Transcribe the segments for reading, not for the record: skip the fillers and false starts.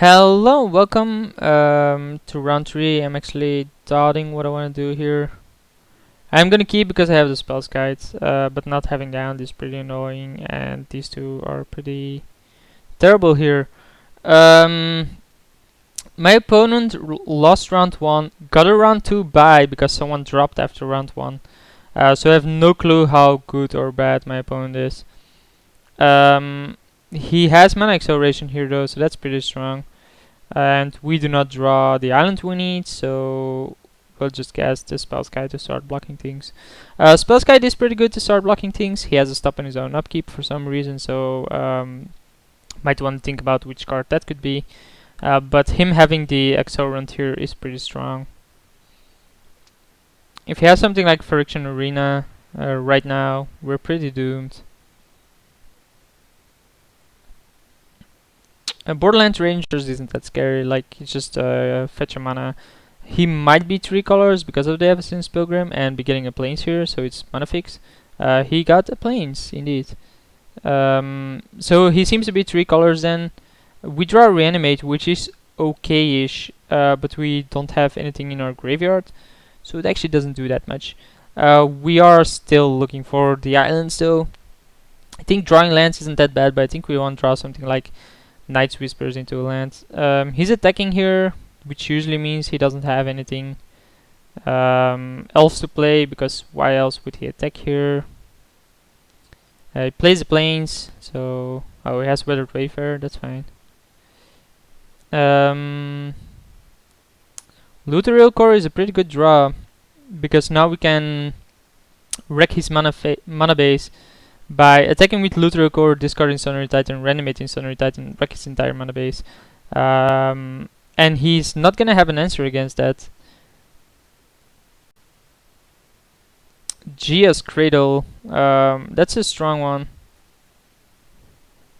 Hello, welcome to round 3. I'm actually doubting what I want to do here. I'm gonna keep because I have the spells guides, but not having down is pretty annoying, and these two are pretty terrible here. Um, my opponent lost round 1, got a round 2 bye because someone dropped after round 1. So I have no clue how good or bad my opponent is. He has mana acceleration here though, so that's pretty strong. And we do not draw the island we need, so we'll just cast the Spells Guide to start blocking things. Spells Guide is pretty good to start blocking things. He has a stop on his own upkeep for some reason, so might want to think about which card that could be. But him having the Accelerant here is pretty strong. If he has something like Friction Arena right now, we're pretty doomed. Borderlands Rangers isn't that scary, like it's just fetch a mana. He might be 3 colors because of the Evanescence Pilgrim and be getting a plains here, so it's mana fix. He got a plains, indeed. So he seems to be 3 colors then. We draw Reanimate, which is okay-ish, but we don't have anything in our graveyard, so it actually doesn't do that much. We are still looking for the islands though. I think drawing lands isn't that bad, but I think we want to draw something like Night's Whispers into a land. He's attacking here, which usually means he doesn't have anything else to play, because why else would he attack here? He plays the plains, so he has Weathered Wayfarer, that's fine. Lutheriel Core is a pretty good draw, because now we can wreck his mana base by attacking with Lutheriel Core, discarding Sunnery Titan, reanimating Sunnery Titan, wreck his entire mana base. And he's not gonna have an answer against that. Gia's Cradle, that's a strong one.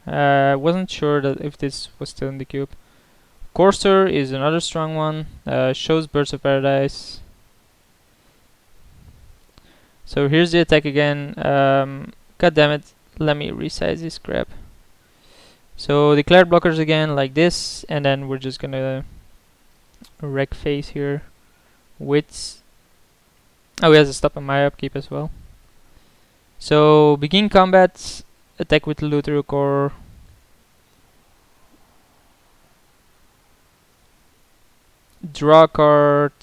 Wasn't sure that if this was still in the cube. Courser is another strong one. Shows Birds of Paradise. So here's the attack again. God damn it, let me resize this crap. So declared blockers again like this, and then we're just gonna wreck face here with... Oh, he has a stop on my upkeep as well. So begin combat, attack with Lutheriel Core. Draw a card.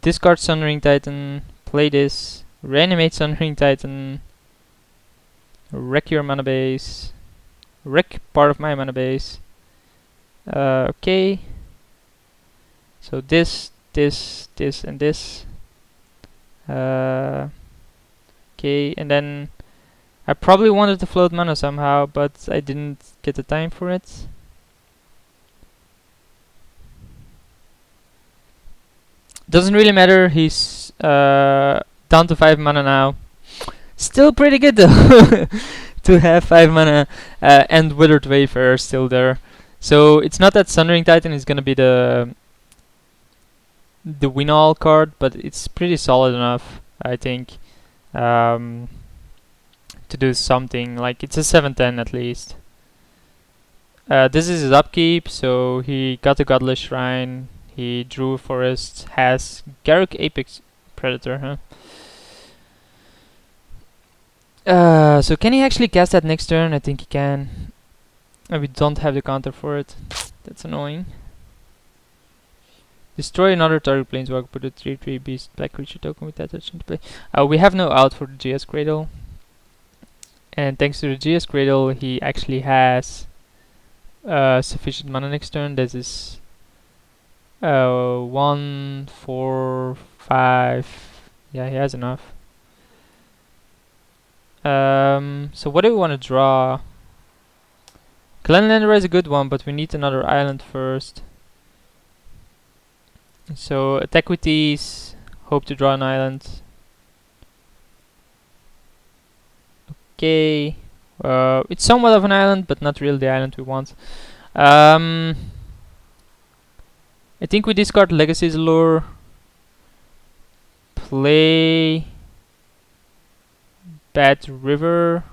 Discard Sunring Titan. Play this. Reanimate Sunring Titan. Wreck your mana base. Wreck part of my mana base. Okay. So this, and this. Okay, and then I probably wanted to float mana somehow, but I didn't get the time for it. Doesn't really matter, he's down to 5 mana now. Still pretty good though, to have 5 mana, and Withered Wayfarer still there. So it's not that Sundering Titan is gonna be the win-all card, but it's pretty solid enough, I think, to do something. Like, it's a 7/10 at least. This is his upkeep, so he got the Godless Shrine. He drew a forest, has Garruk Apex Predator, huh? So can he actually cast that next turn? I think he can. We don't have the counter for it. That's annoying. Destroy another target planeswalker, put a 3/3 beast black creature token with that touch into play. We have no out for the GS Cradle. And thanks to the GS Cradle, he actually has sufficient mana next turn. This is 1, 4, 5. Yeah, he has enough. So what do we want to draw? Glenlander is a good one, but we need another island first. So attack with these, hope to draw an island. Okay, it's somewhat of an island, but not really the island we want. I think we discard Legacy's Allure, play Bad River.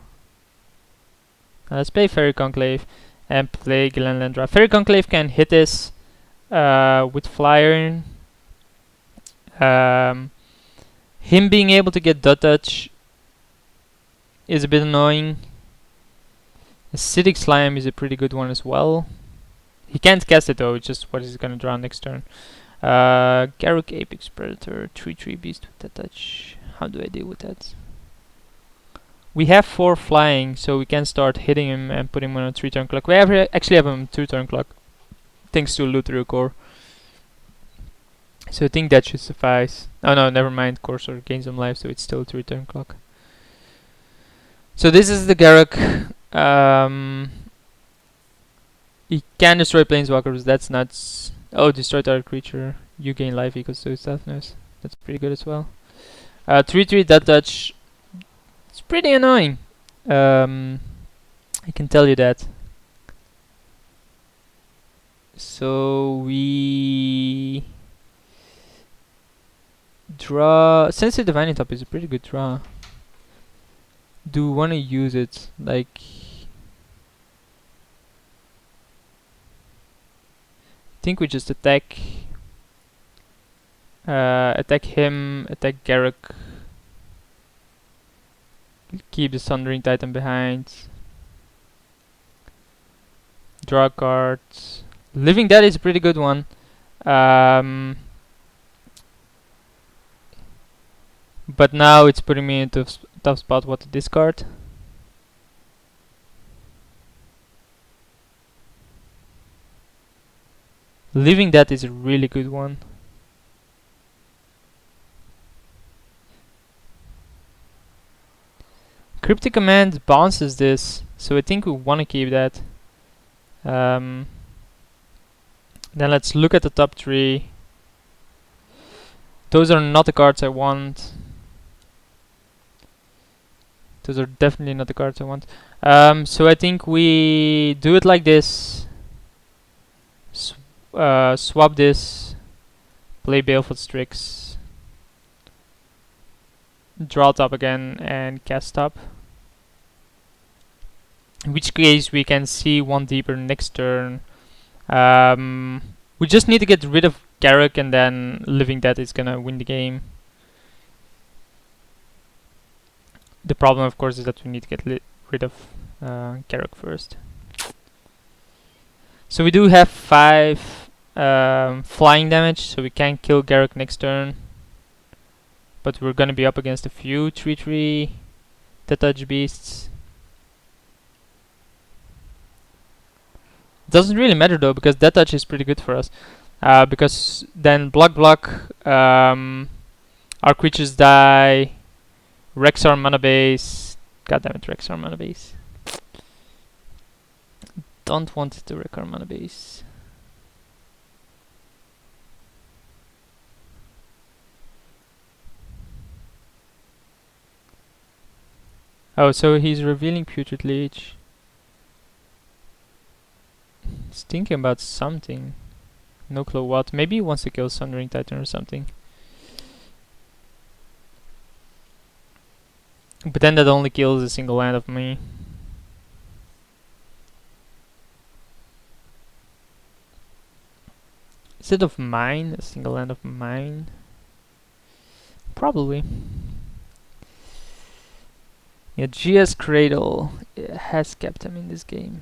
Let's play Fairy Conclave, and play Glenlandra. Fairy Conclave can hit this with Flyer. Him being able to get dot touch is a bit annoying. Acidic Slime is a pretty good one as well. He can't cast it though, it's just what he's gonna draw next turn. Garruk Apex Predator, 3/3 Beast with that touch. How do I deal with that? We have 4 flying, so we can start hitting him and put him on a 3-turn clock. We actually have him on 2-turn clock, thanks to Luthor Core. So I think that should suffice. Oh no, never mind. Corsair gains some life, so it's still a 3-turn clock. So this is the Garruk. He can destroy planeswalkers. That's nuts. Oh, destroy target creature. You gain life equals to its toughness. That's pretty good as well. 3/3 that touch. It's pretty annoying. I can tell you that. So we draw. Sensei Divine Top is a pretty good draw. Do want to use it? Like, I think we just attack. Attack him. Attack Garruk. Keep the Sundering Titan behind. Draw cards. Living Dead is a pretty good one. But now it's putting me into a tough spot what to discard. Living Dead is a really good one. Cryptic Command bounces this, so I think we want to keep that. Then let's look at the top 3. Those are not the cards I want. Those are definitely not the cards I want. So I think we do it like this. Swap this. Play Baleful Strix. Draw top again and cast top. In which case we can see 1 deeper next turn. We just need to get rid of Garruk, and then Living Dead is gonna win the game. The problem, of course, is that we need to get rid of Garruk first. So we do have 5 flying damage, so we can kill Garruk next turn. But we're gonna be up against a few 3/3 Touch Beasts. Doesn't really matter though, because Death Touch is pretty good for us. Because then block, our creatures die. Rexar mana base. Goddammit, Rexar mana base. Don't want it to wreck our mana base. Oh, so he's revealing Putrid Leech. He's thinking about something. No clue what. Maybe he wants to kill Sundering Titan or something. But then that only kills a single land of me. Is it of mine? A single land of mine? Probably. Yeah, GS Cradle has kept him in this game.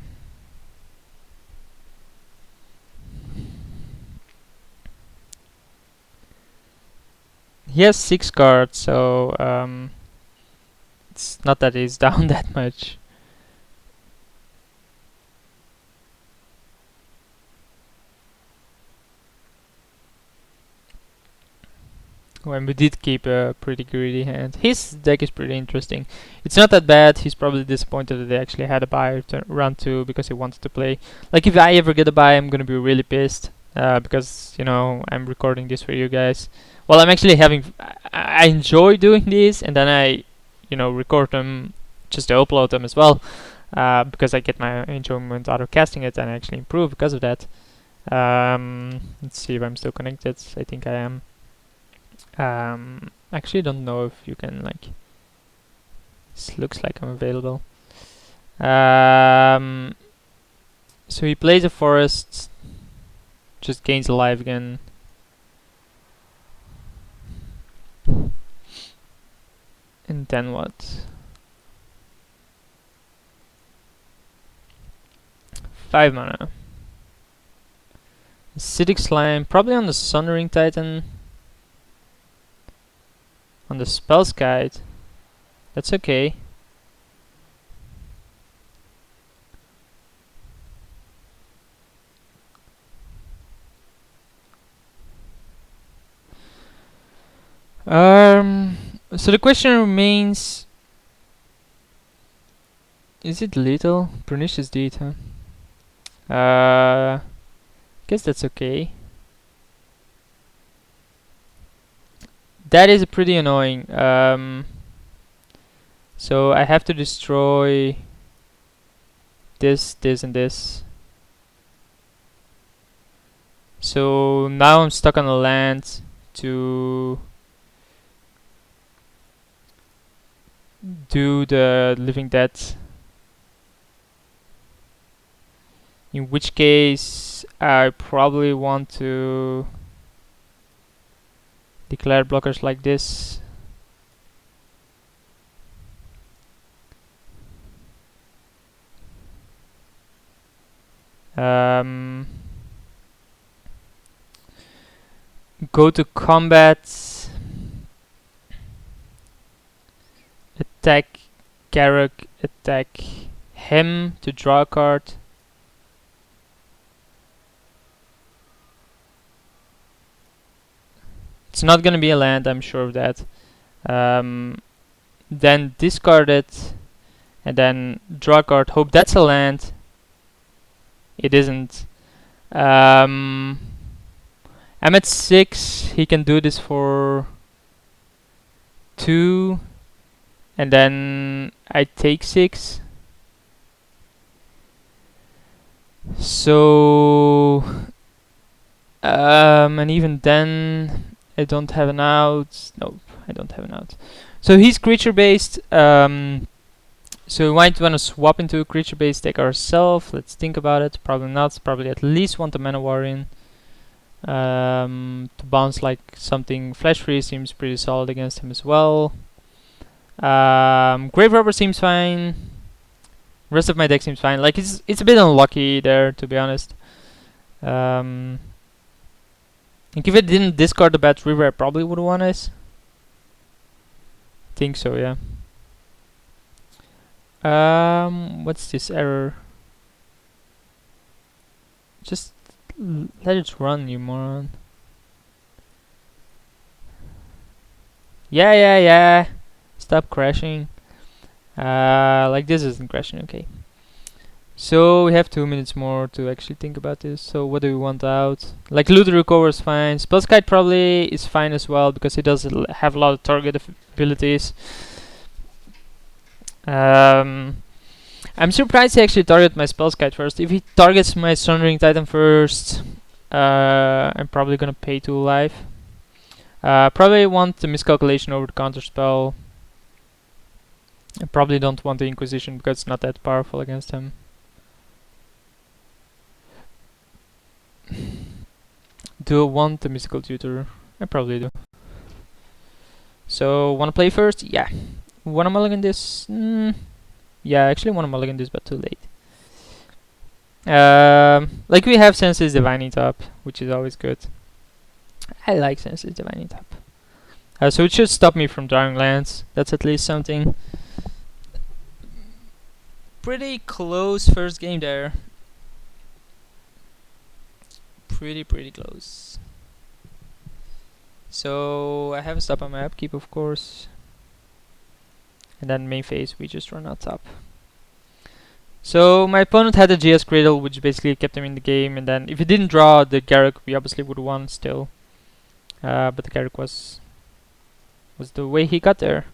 He has 6 cards, so it's not that he's down that much. When we did keep a pretty greedy hand. His deck is pretty interesting. It's not that bad. He's probably disappointed that they actually had a buy round 2 because he wanted to play. Like, if I ever get a buy, I'm gonna be really pissed. Because, you know, I'm recording this for you guys. Well, I'm actually having... I enjoy doing these, and then I, you know, record them just to upload them as well. Because I get my enjoyment out of casting it, and I actually improve because of that. Let's see if I'm still connected. I think I am. Actually don't know if you can, like, this looks like I'm available. So he plays a forest, just gains a life again. And then what? 5 mana. Acidic Slime, probably on the Sundering Titan. On the Spell's Guide. That's okay. So the question remains: is it lethal? Pernicious Deed, huh? Guess that's okay. That is pretty annoying. So I have to destroy this, this, and this. So now I'm stuck on a land to do the Living Dead. In which case I probably want to declare blockers like this. Go to combat, attack Garruk, attack him to draw a card. It's not gonna be a land, I'm sure of that. Then discard it, and then draw a card. Hope that's a land. It isn't. I'm at 6. He can do this for 2, and then I take 6. So, and even then, I don't have an out. Nope, I don't have an out. So he's creature based. So we might want to swap into a creature based deck ourselves. Let's think about it. Probably not. Probably at least want a Mana War in. To bounce like something flash free seems pretty solid against him as well. Grave Robber seems fine. Rest of my deck seems fine. Like it's a bit unlucky there, to be honest. Like if it didn't discard the Bad River, I probably would have won this. Think so, yeah. What's this error? Just let it run, you moron. Yeah. Stop crashing. Like this isn't crashing, okay. So we have 2 minutes more to actually think about this. So what do we want out? Like Loot Recover is fine. Spell's Guide probably is fine as well because it does have a lot of target abilities. I'm surprised he actually targeted my Spell's Guide first. If he targets my Sundering Titan first, I'm probably gonna pay 2 life. Probably want the Miscalculation over the Counterspell. I probably don't want the Inquisition because it's not that powerful against him. Do I want the Mystical Tutor? I probably do. So, wanna play first? Yeah. Wanna mulligan this? Yeah, I actually wanna mulligan this, but too late. Like we have Sense's Divining Top, which is always good. I like Sense's Divining Top. So it should stop me from drawing lands. That's at least something. Pretty close first game there. Pretty close. So I have a stop on my upkeep, of course. And then main phase, we just run out top. So my opponent had a GS Cradle, which basically kept him in the game. And then if he didn't draw the Garruk, we obviously would have won still. But the Garruk was the way he got there.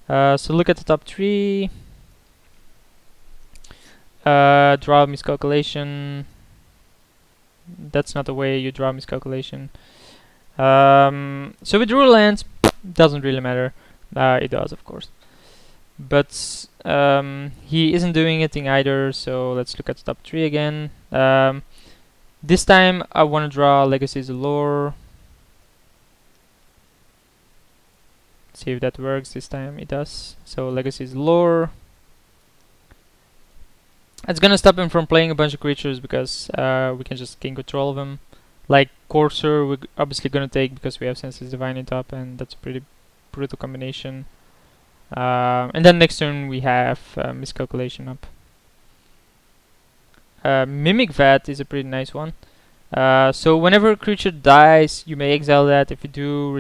So look at the top 3. Draw Miscalculation. That's not the way you draw Miscalculation. So we drew lands. Doesn't really matter. It does, of course. but he isn't doing anything either. So let's look at the top 3 again. This time I want to draw Legacies of Lore. See if that works. This time it does. So Legacies Lore. It's gonna stop him from playing a bunch of creatures because we can just gain control of him. Like Courser, we're obviously gonna take because we have Senseless Divine in top, and that's a pretty brutal combination. And then next turn we have Miscalculation up. Mimic Vat is a pretty nice one. So whenever a creature dies, you may exile that. If you do,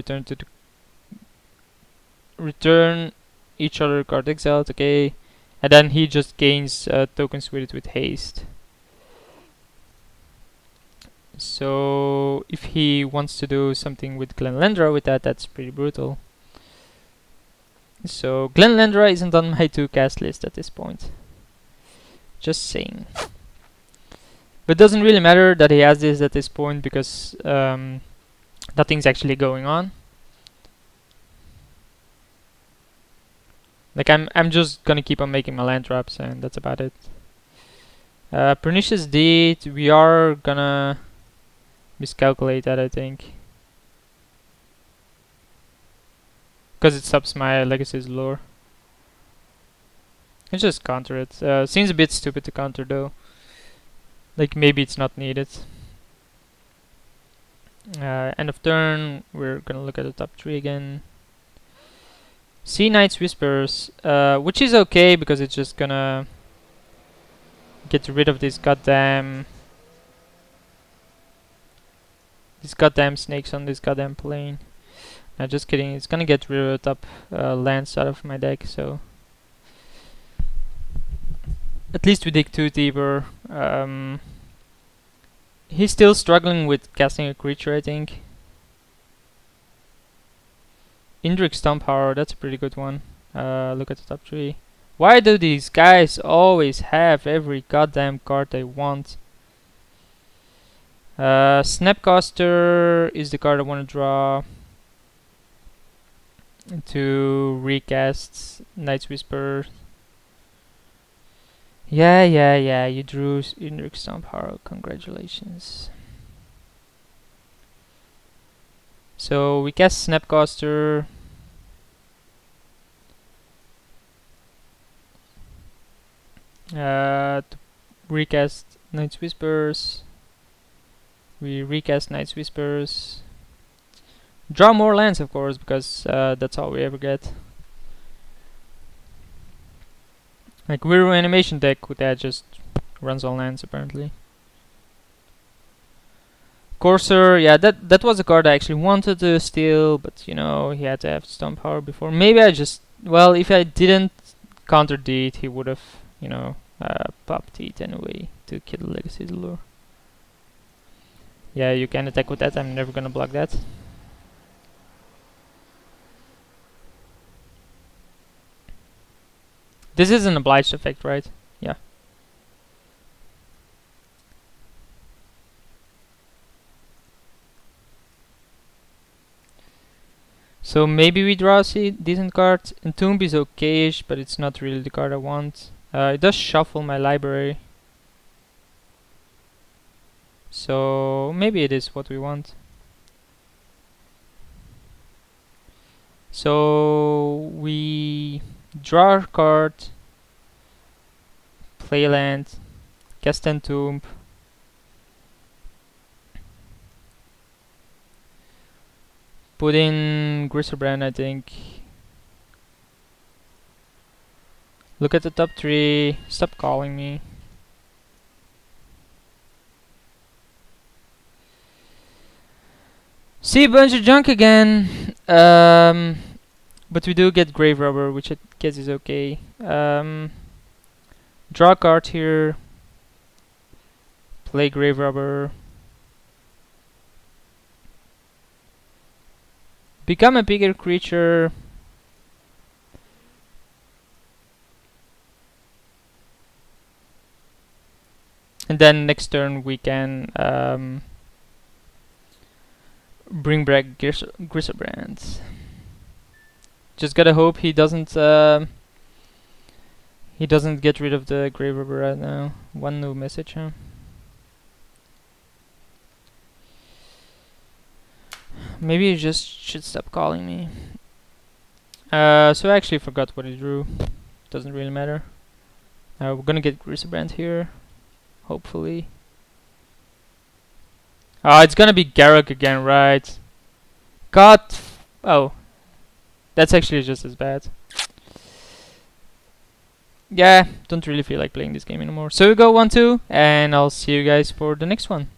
return each other card exiled. Okay, and then he just gains tokens with it with haste. So if he wants to do something with Glenlendra with that, that's pretty brutal. So Glenlendra isn't on my 2 cast list at this point. Just saying. But it doesn't really matter that he has this at this point because nothing's actually going on. Like I'm just gonna keep on making my land traps and that's about it. Pernicious Deed, we are gonna miscalculate that, I think. Because it stops my Legacy's Lore. Let's just counter it. Seems a bit stupid to counter though. Like maybe it's not needed. End of turn, we're gonna look at the top 3 again. Sea Knight's Whispers, which is okay because it's just gonna get rid of these goddamn snakes on this goddamn plane. Nah, just kidding. It's gonna get rid of the top lands out of my deck, so at least we dig 2 deeper. He's still struggling with casting a creature, I think. Indrik Stomppower, that's a pretty good one. Look at the top 3. Why do these guys always have every goddamn card they want? Snapcaster is the card I want to draw to recast Night's Whisper. Yeah, you drew Indrik Stomppower, congratulations. So we cast Snapcaster. To recast Night's Whispers. We recast Night's Whispers. Draw more lands, of course, because that's all we ever get. Like we're an animation deck that just runs all lands apparently. Courser, yeah, that was a card I actually wanted to steal, but you know he had to have Stomppower before. Maybe I just, well, if I didn't counter Deed, he would have, you know, popped it anyway to kill Legacy's Lure. Yeah, you can attack with that. I'm never gonna block that. This is an obliged effect, right? Yeah. So maybe we draw a decent card. Entomb is okayish, but it's not really the card I want. It does shuffle my library. So maybe it is what we want. So we draw a card, play land, cast Entomb. Put in Griselbrand, I think. Look at the top 3. Stop calling me. See a bunch of junk again. But we do get Grave Robber, which I guess is okay. Draw a card here. Play Grave Robber. Become a bigger creature. And then next turn we can bring back Griselbrand. Just gotta hope he doesn't He doesn't get rid of the Grave Robber right now. One new message, huh? Maybe he just should stop calling me. So I actually forgot what he drew. Doesn't really matter. We're gonna get Grisabrand here, hopefully. It's gonna be Garruk again, right? God. Oh, that's actually just as bad. Yeah, don't really feel like playing this game anymore. So we go 1-2, and I'll see you guys for the next one.